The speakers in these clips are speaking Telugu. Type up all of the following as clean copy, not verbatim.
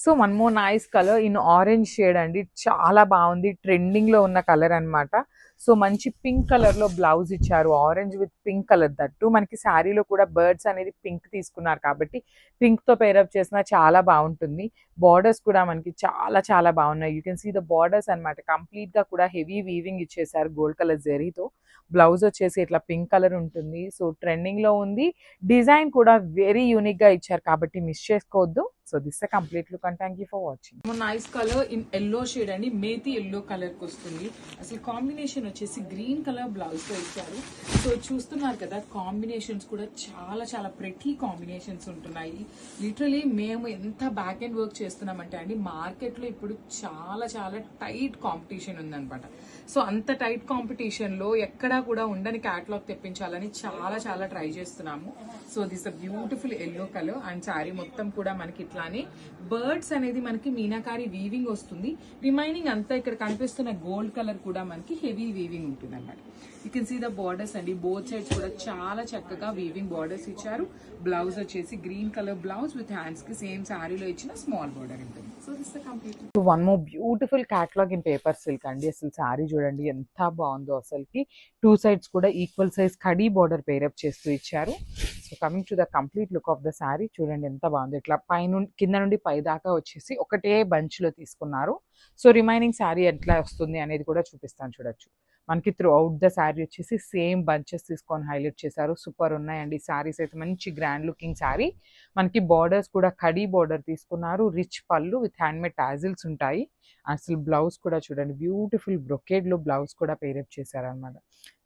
So one more nice colour in orange shade అండి, చాలా బాగుంది, ట్రెండింగ్ లో ఉన్న కలర్ అన్నమాట. సో మంచి పింక్ కలర్ లో బ్లౌజ్ ఇచ్చారు, orange with pink colour. That మనకి శారీలో కూడా బర్డ్స్ అనేది పింక్ తీసుకున్నారు కాబట్టి పింక్ తో పేరప్ చేసినా చాలా బాగుంటుంది. బార్డర్స్ కూడా మనకి చాలా చాలా బాగున్నాయి. You can see the borders అన్నమాట, కంప్లీట్ గా కూడా హెవీ వీవింగ్ ఇచ్చేసారు గోల్డ్ కలర్ జరీతో. బ్లౌజ్ వచ్చేసి ఇట్లా పింక్ కలర్ ఉంటుంది. సో ట్రెండింగ్ లో ఉంది, డిజైన్ కూడా వెరీ యూనిక్ గా ఇచ్చారు కాబట్టి మిస్ చేసుకోవద్దు. So this the complete look and thank you for watching. Nice colour in yellow shade అండి, మేతి ఎల్లో కలర్ కి వస్తుంది. అసలు కాంబినేషన్ వచ్చేసి గ్రీన్ కలర్ బ్లౌజ్ తో ఇచ్చారు. సో చూస్తున్నారు కదా, కాంబినేషన్స్ కూడా చాలా చాలా ప్రెటీ కాంబినేషన్స్ ఉంటున్నాయి. లిటరలీ మేము ఎంత బ్యాక్ అండ్ వర్క్ చేస్తున్నామంటే అండి, మార్కెట్ లో ఇప్పుడు చాలా చాలా టైట్ కాంపిటీషన్ ఉందన్నమాట. సో అంత టైట్ కాంపిటీషన్ లో ఎక్కడా కూడా ఉండని క్యాటలాగ్ తెప్పించాలని చాలా చాలా ట్రై చేస్తున్నాము. So this a beautiful yellow colour and sari మొత్తం కూడా మనకి ఇట్లానే బర్డ్స్ అనేది మనకి మీనాకారి వీవింగ్ వస్తుంది. రిమైనింగ్ అంతా ఇక్కడ కనిపిస్తున్న గోల్డ్ కలర్ కూడా మనకి హెవీ వీవింగ్ ఉంటుంది అన్నమాట. You can see the borders అండి, బోత్ సైడ్స్ కూడా చాలా చక్కగా వీవింగ్ బార్డర్స్ ఇచ్చారు. బ్లౌజ్ వచ్చేసి green colour blouse with hands కి సేమ్ శారీలో ఇచ్చిన స్మాల్ బార్డర్ ఉంటుంది. So this the complete. One more beautiful catalogue in paper silk అండి. అసలు శారీ చూడండి ఎంత బాగుందో అసలుకి. టూ సైడ్స్ కూడా ఈక్వల్ సైజ్ కడీ బార్డర్ పేరప్ చేస్తూ ఇచ్చారు. So coming to the complete look of the sari చూడండి ఎంత బాగుంది. ఇట్లా కింద నుండి పై దాకా వచ్చేసి ఒకటే బంచ్ లో తీసుకున్నారు. సో రిమైనింగ్ శారీ ఎట్లా వస్తుంది అనేది కూడా చూపిస్తాను చూడొచ్చు. మనకి త్రూ అవుట్ ద శారీ వచ్చేసి సేమ్ బంచెస్ తీసుకొని హైలైట్ చేశారు. సూపర్ ఉన్నాయండి శారీస్ అయితే, మంచి గ్రాండ్ లుకింగ్ శారీ. మనకి బార్డర్స్ కూడా కడీ బార్డర్ తీసుకున్నారు. రిచ్ పళ్ళు విత్ హ్యాండ్మేడ్ టాజిల్స్ ఉంటాయి. అసలు బ్లౌజ్ కూడా చూడండి, బ్యూటిఫుల్ బ్రొకేడ్ లో బ్లౌజ్ కూడా పేరప్ చేశారు అనమాట.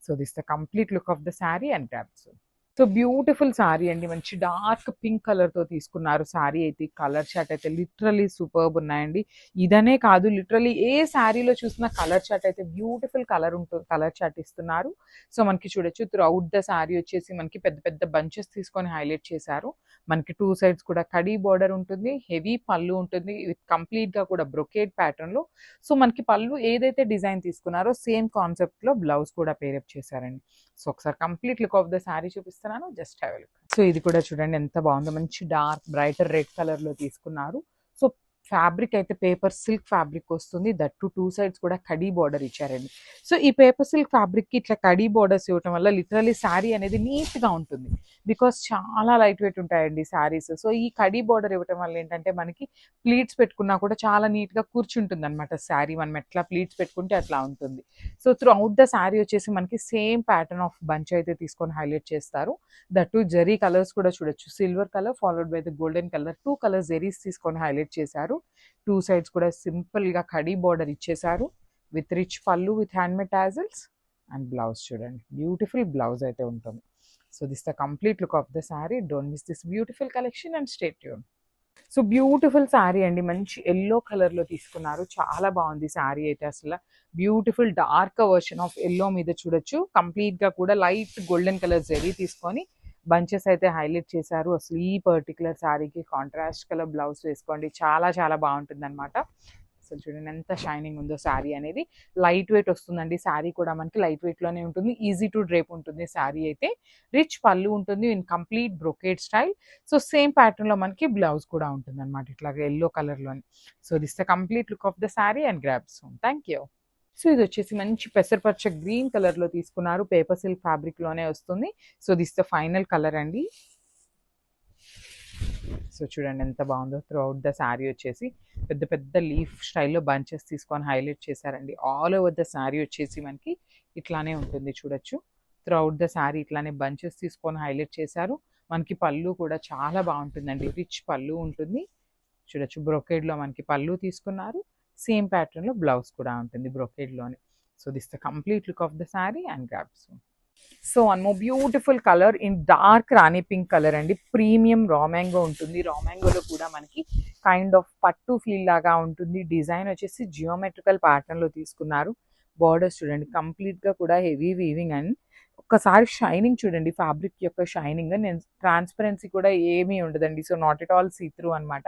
So this the complete look of the sari and grabs. So beautiful sari అండి, మంచి డార్క్ పింక్ కలర్ తో తీసుకున్నారు. శారీ అయితే కలర్ చార్ట్ అయితే లిటరలీ సూపర్బ్ ఉన్నాయండి. ఇదనే కాదు, లిటరలీ ఏ శారీలో చూసినా కలర్ చార్ట్ అయితే బ్యూటిఫుల్ కలర్ ఉంటుంది, కలర్ చార్ట్ ఇస్తున్నారు. సో మనకి చూడొచ్చు త్రూ అవుట్ ద శారీ వచ్చేసి మనకి పెద్ద పెద్ద బంచెస్ తీసుకొని హైలైట్ చేశారు. మనకి టూ సైడ్స్ కూడా కడీ బార్డర్ ఉంటుంది, హెవీ పళ్ళు ఉంటుంది విత్ కంప్లీట్ గా కూడా బ్రొకేడ్ ప్యాటర్న్ లో. సో మనకి పళ్ళు ఏదైతే డిజైన్ తీసుకున్నారో సేమ్ కాన్సెప్ట్ లో బ్లౌజ్ కూడా పేరప్ చేశారండి. సో ఒకసారి complete look of the sari చూపిస్తున్నాను, just have a look. So ఇది కూడా చూడండి ఎంత బాగుందో, మంచి డార్క్ బ్రైటర్ రెడ్ కలర్ లో తీసుకున్నారు. సో ఫ్యాబ్రిక్ అయితే పేపర్ సిల్క్ ఫ్యాబ్రిక్ వస్తుంది, దట్టు టూ సైడ్స్ కూడా కడీ బార్డర్ ఇచ్చారండి. సో ఈ పేపర్ సిల్క్ ఫ్యాబ్రిక్ కి ఇట్లా కడీ బార్డర్స్ ఇవ్వటం వల్ల లిటరలీ శారీ అనేది నీట్ గా ఉంటుంది. బికాస్ చాలా లైట్ వెయిట్ ఉంటాయండి శారీస్. సో ఈ కడీ బార్డర్ ఇవ్వటం వల్ల ఏంటంటే మనకి ప్లీట్స్ పెట్టుకున్నా కూడా చాలా నీట్ గా కూర్చుంటుంది అనమాట శారీ. మనం ఎట్లా ప్లీట్స్ పెట్టుకుంటే అట్లా ఉంటుంది. So through out the sari వచ్చేసి మనకి సేమ్ ప్యాటర్న్ ఆఫ్ బంచ్ అయితే తీసుకొని హైలైట్ చేస్తారు. దట్టు జరీ కలర్స్ కూడా చూడొచ్చు, silver colour followed by the golden colour, two colour zaris తీసుకొని హైలైట్ చేశారు. టూ సైడ్స్ కూడా సింపుల్ గా కడీ బార్డర్ ఇచ్చేసారు విత్ రిచ్ పళ్ళు with handmade tassels and blouse చూడండి, బ్యూటిఫుల్ బ్లౌజ్ అయితే ఉంటుంది. So this the complete look of the sari. Don't miss this beautiful collection and stay tune. So beautiful sari అండి, మంచి ఎల్లో కలర్ లో తీసుకున్నారు. చాలా బాగుంది శారీ అయితే. అసలు beautiful dark version of yellow మీద చూడొచ్చు, కంప్లీట్ గా కూడా లైట్ గోల్డెన్ కలర్ జరీ తీసుకొని బంచెస్ అయితే హైలైట్ చేశారు. అసలు ఈ పర్టికులర్ శారీకి కాంట్రాస్ట్ కలర్ బ్లౌజ్ వేసుకోండి, చాలా చాలా బాగుంటుంది అనమాట. అసలు చూడండి ఎంత షైనింగ్ ఉందో శారీ అనేది. లైట్ వెయిట్ వస్తుందండి శారీ కూడా, మనకి లైట్ వెయిట్ లోనే ఉంటుంది, ఈజీ టు డ్రేప్ ఉంటుంది శారీ అయితే. రిచ్ పళ్ళు ఉంటుంది in complete brocade style. So same pattern లో మనకి బ్లౌజ్ కూడా ఉంటుంది అనమాట, ఇట్లాగా ఎల్లో కలర్ లోని. So this the complete look of the sari and grabs. Thank you. So ఇది వచ్చేసి మంచి పెసరపచ్చ గ్రీన్ కలర్ లో తీసుకున్నారు, పేపర్ సిల్క్ ఫ్యాబ్రిక్ లోనే వస్తుంది. So this the final colour అండి. సో చూడండి ఎంత బాగుందో. త్రూ అవుట్ ద శారీ వచ్చేసి పెద్ద పెద్ద లీఫ్ స్టైల్లో బంచెస్ తీసుకొని హైలైట్ చేశారండి. ఆల్ ఓవర్ ద శారీ వచ్చేసి మనకి ఇట్లానే ఉంటుంది చూడొచ్చు. త్రూ అవుట్ ద శారీ ఇట్లానే బంచెస్ తీసుకొని హైలైట్ చేశారు. మనకి పళ్ళు కూడా చాలా బాగుంటుందండి, రిచ్ పళ్ళు ఉంటుంది చూడొచ్చు. బ్రొకేడ్ లో మనకి పళ్ళు తీసుకున్నారు, సేమ్ ప్యాటర్న్ లో బ్లౌజ్ కూడా ఉంటుంది బ్రొకేడ్ లోనే. So this the complete look of the sari and grabs. So one more beautiful colour in dark Rani pink colour అండి, ప్రీమియం రా మ్యాంగో ఉంటుంది. రా మ్యాంగోలో కూడా మనకి కైండ్ ఆఫ్ పట్టు ఫీల్ లాగా ఉంటుంది. డిజైన్ వచ్చేసి జియోమెట్రికల్ ప్యాటర్న్ లో తీసుకున్నారు. బార్డర్స్ చూడండి, కంప్లీట్ గా కూడా హెవీ వీవింగ్ అండ్ ఒక్కసారి షైనింగ్ చూడండి, ఫ్యాబ్రిక్ యొక్క షైనింగ్. నేను ట్రాన్స్పరెన్సీ కూడా ఏమీ ఉండదండి. So not at all see through అనమాట.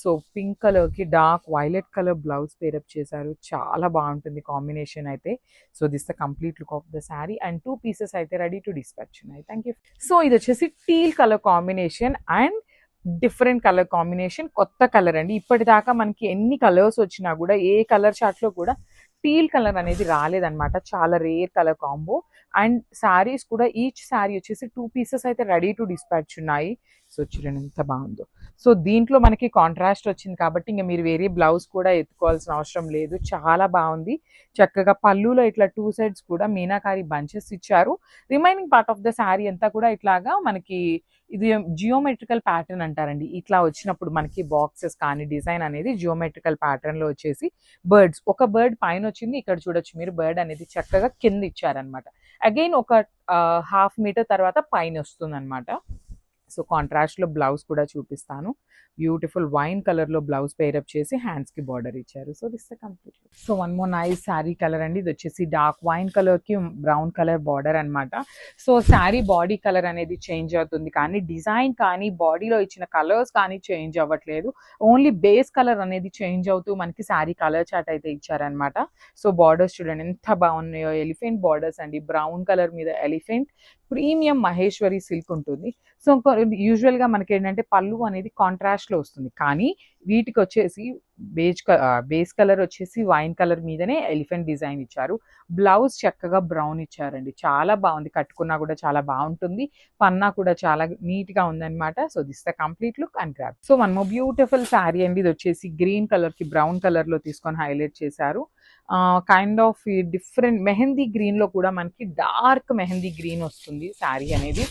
సో పింక్ కలర్ కి dark violet colour blouse pair up చేశారు, చాలా బాగుంటుంది కాంబినేషన్ అయితే. So this the complete look of the sari and two pieces అయితే రెడీ టు డిస్పాచ్ ఉన్నాయి. Thank you. సో ఇది వచ్చేసి teal colour combination and different colour combination, కొత్త కలర్ అండి. ఇప్పటిదాకా మనకి ఎన్ని కలర్స్ వచ్చినా కూడా ఏ కలర్ చార్ట్‌లో కూడా టీల్ కలర్ అనేది రాలేదన్నమాట. చాలా rare colour combo. And saris కూడా ఈచ్ శారీ వచ్చేసి 2 పీసెస్ అయితే రెడీ టు డిస్పాచ్ ఉన్నాయి. సో చూడండి ఎంత బాగుందో. సో దీంట్లో మనకి కాంట్రాస్ట్ వచ్చింది కాబట్టి ఇంక మీరు వేరే బ్లౌజ్ కూడా ఎత్తుకోవాల్సిన అవసరం లేదు. చాలా బాగుంది. చక్కగా పళ్ళులో ఇట్లా 2 సైడ్స్ కూడా మీనాకారి బంచెస్ ఇచ్చారు. Remaining part of the sari అంతా కూడా ఇట్లాగా మనకి ఇది జియోమెట్రికల్ ప్యాటర్న్ అంటారండి. ఇట్లా వచ్చినప్పుడు మనకి బాక్సెస్ కానీ డిజైన్ అనేది జియోమెట్రికల్ ప్యాటర్న్‌లో వచ్చేసి బర్డ్స్, ఒక బర్డ్ పైన వచ్చింది. ఇక్కడ చూడొచ్చు మీరు బర్డ్ అనేది చక్కగా కింద ఇచ్చారనమాట. అగైన్ ఒక హాఫ్ మీటర్ తర్వాత పైన వస్తుందన్నమాట. సో కాంట్రాస్ట్‌లో బ్లౌజ్ కూడా చూపిస్తాను. బ్యూటిఫుల్ వైన్ కలర్‌లో బ్లౌజ్ పేరప్ చేసి హ్యాండ్స్‌కి బార్డర్ ఇచ్చారు. So this the complete. So one more nice sari colour అండి. ఇది వచ్చేసి డార్క్ వైన్ కలర్‌కి బ్రౌన్ కలర్ బార్డర్ అనమాట. సో శారీ బాడీ కలర్ అనేది చేంజ్ అవుతుంది కానీ డిజైన్ కానీ బాడీలో ఇచ్చిన కలర్స్ కానీ చేంజ్ అవ్వట్లేదు. ఓన్లీ బేస్ కలర్ అనేది చేంజ్ అవుతూ మనకి శారీ కలర్ చార్ట్ అయితే ఇచ్చారనమాట. సో బార్డర్స్ చూడండి ఎంత బాగున్నాయో. ఎలిఫెంట్ బార్డర్స్ అండి. బ్రౌన్ కలర్ మీద ఎలిఫెంట్, ప్రీమియం మహేశ్వరి సిల్క్ ఉంటుంది. సో యూజువల్గా మనకి ఏంటంటే పళ్ళు అనేది కాంట్రాస్ట్లో వస్తుంది కానీ వీటికి వచ్చేసి బేస్ కలర్ వచ్చేసి వైన్ కలర్ మీదనే ఎలిఫెంట్ డిజైన్ ఇచ్చారు. బ్లౌజ్ చక్కగా బ్రౌన్ ఇచ్చారండి. చాలా బాగుంది. కట్టుకున్నా కూడా చాలా బాగుంటుంది. పన్నా కూడా చాలా నీట్గా ఉందన్నమాట. So this the complete look and grab. So one more beautiful sari అండి. ఇది వచ్చేసి గ్రీన్ కలర్కి బ్రౌన్ కలర్లో తీసుకొని హైలైట్ చేశారు. కైండ్ ఆఫ్ డిఫరెంట్ మెహందీ గ్రీన్లో కూడా మనకి డార్క్ మెహందీ గ్రీన్ వస్తుంది శారీ అనేది.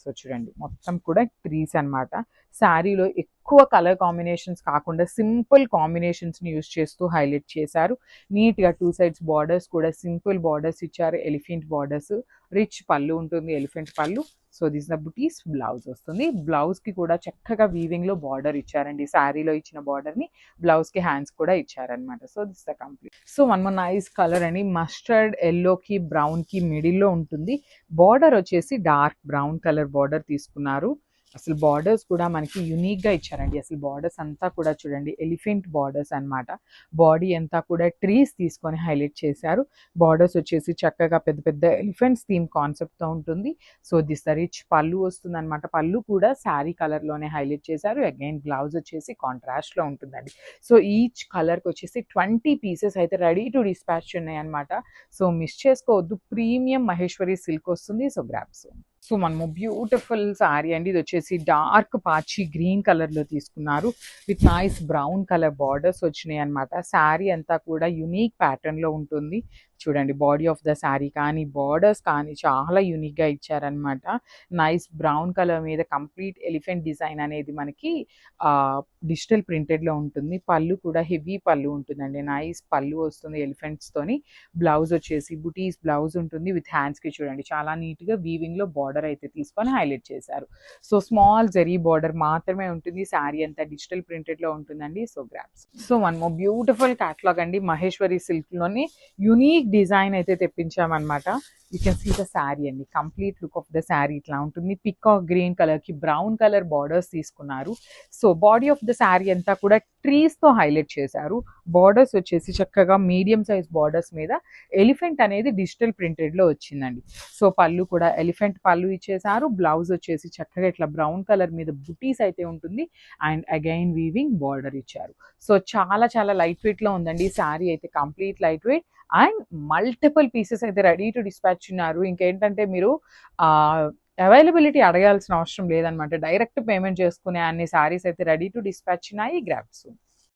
సో చూడండి మొత్తం కూడా ట్రీస్ అనమాట. శారీలో ఎక్కువ కలర్ కాంబినేషన్స్ కాకుండా సింపుల్ కాంబినేషన్స్ని యూస్ చేస్తూ హైలైట్ చేశారు. నీట్గా 2 సైడ్స్ బార్డర్స్ కూడా సింపుల్ బార్డర్స్ ఇచ్చారు. ఎలిఫెంట్ బార్డర్స్, రిచ్ పళ్ళు ఉంటుంది, ఎలిఫెంట్ పళ్ళు. So this the buttis blouse వస్తుంది. బ్లౌజ్కి కూడా చక్కగా వీవింగ్లో బార్డర్ ఇచ్చారండి. శారీలో ఇచ్చిన బార్డర్ని బ్లౌజ్కి హ్యాండ్స్ కూడా ఇచ్చారనమాట. So this the complete. So one more nice colour అండి. మస్టర్డ్ ఎల్లోకి బ్రౌన్కి మిడిల్లో ఉంటుంది. బార్డర్ వచ్చేసి డార్క్ బ్రౌన్ కలర్ బార్డర్ తీసుకున్నారు. అసలు బార్డర్స్ కూడా మనకి యూనిక్గా ఇచ్చారండి. అసలు బార్డర్స్ అంతా కూడా చూడండి ఎలిఫెంట్ బార్డర్స్ అనమాట. బాడీ అంతా కూడా ట్రీస్ తీసుకొని హైలైట్ చేశారు. బార్డర్స్ వచ్చేసి చక్కగా పెద్ద పెద్ద ఎలిఫెంట్స్ థీమ్ కాన్సెప్ట్తో ఉంటుంది. సో దిస్ ద రిచ్ పళ్ళు వస్తుంది అనమాట. పళ్ళు కూడా శారీ కలర్లోనే హైలైట్ చేశారు. అగైన్ బ్లౌజ్ వచ్చేసి కాంట్రాస్ట్లో ఉంటుందండి. సో ఈచ్ కలర్కి వచ్చేసి 20 పీసెస్ అయితే రెడీ టు డిస్పాచ్ ఉన్నాయన్నమాట. సో మిస్ చేసుకోవద్దు. ప్రీమియం మహేశ్వరి సిల్క్ వస్తుంది. సో గ్రాప్స్. సో మనము బ్యూటిఫుల్ శారీ అండి. ఇది వచ్చేసి డార్క్ పాచి గ్రీన్ కలర్లో తీసుకున్నారు. With nice brown colour borders వచ్చినాయి అనమాట. శారీ అంతా కూడా యునీక్ ప్యాటర్న్లో ఉంటుంది. చూడండి బాడీ ఆఫ్ ద శారీ కానీ బార్డర్స్ కానీ చాలా యూనిక్గా ఇచ్చారనమాట. నైస్ బ్రౌన్ కలర్ మీద కంప్లీట్ ఎలిఫెంట్ డిజైన్ అనేది మనకి డిజిటల్ ప్రింటెడ్లో ఉంటుంది. పళ్ళు కూడా హెవీ పళ్ళు ఉంటుందండి. నైస్ పళ్ళు వస్తుంది ఎలిఫెంట్స్తోని. బ్లౌజ్ వచ్చేసి బుటీస్ బ్లౌజ్ ఉంటుంది. విత్ హ్యాండ్స్కి చూడండి చాలా నీట్గా వీవింగ్లో బార్డర్ అయితే తీసుకొని హైలైట్ చేశారు. సో స్మాల్ జరీ బార్డర్ మాత్రమే ఉంటుంది. శారీ అంతా డిజిటల్ ప్రింటెడ్లో ఉంటుందండి. సో గ్రాప్స్. So one more beautiful catalogue అండి. మహేశ్వరి సిల్క్లోని యూనిక్ డిజైన్ అయితే తెప్పించామన్నమాట. You can see the sari అండి. Complete look of the sari ఇట్లా ఉంటుంది. పికాక్ గ్రీన్ కలర్కి బ్రౌన్ కలర్ బార్డర్స్ తీసుకున్నారు. So body of the sari అంతా కూడా ట్రీస్తో హైలైట్ చేశారు. బార్డర్స్ వచ్చేసి చక్కగా మీడియం సైజ్ బార్డర్స్ మీద ఎలిఫెంట్ అనేది డిజిటల్ ప్రింటెడ్లో వచ్చిందండి. సో పళ్ళు కూడా ఎలిఫెంట్ పళ్ళు ఇచ్చేసారు. బ్లౌజ్ వచ్చేసి చక్కగా ఇట్లా బ్రౌన్ కలర్ మీద బుటీస్ అయితే ఉంటుంది. అండ్ అగైన్ వీవింగ్ బార్డర్ ఇచ్చారు. సో చాలా చాలా లైట్ వెయిట్లో ఉందండి. శారీ అయితే complete light weight and multiple pieces అయితే రెడీ టు డిస్పాచ్ ఉన్నారు. ఇంకేంటంటే మీరు అవైలబిలిటీ అడగాల్సిన అవసరం లేదనమాట. డైరెక్ట్ పేమెంట్ చేసుకునే అన్ని శారీస్ అయితే రెడీ టు డిస్పాచ్ ఉన్నాయి. గ్రాప్స్.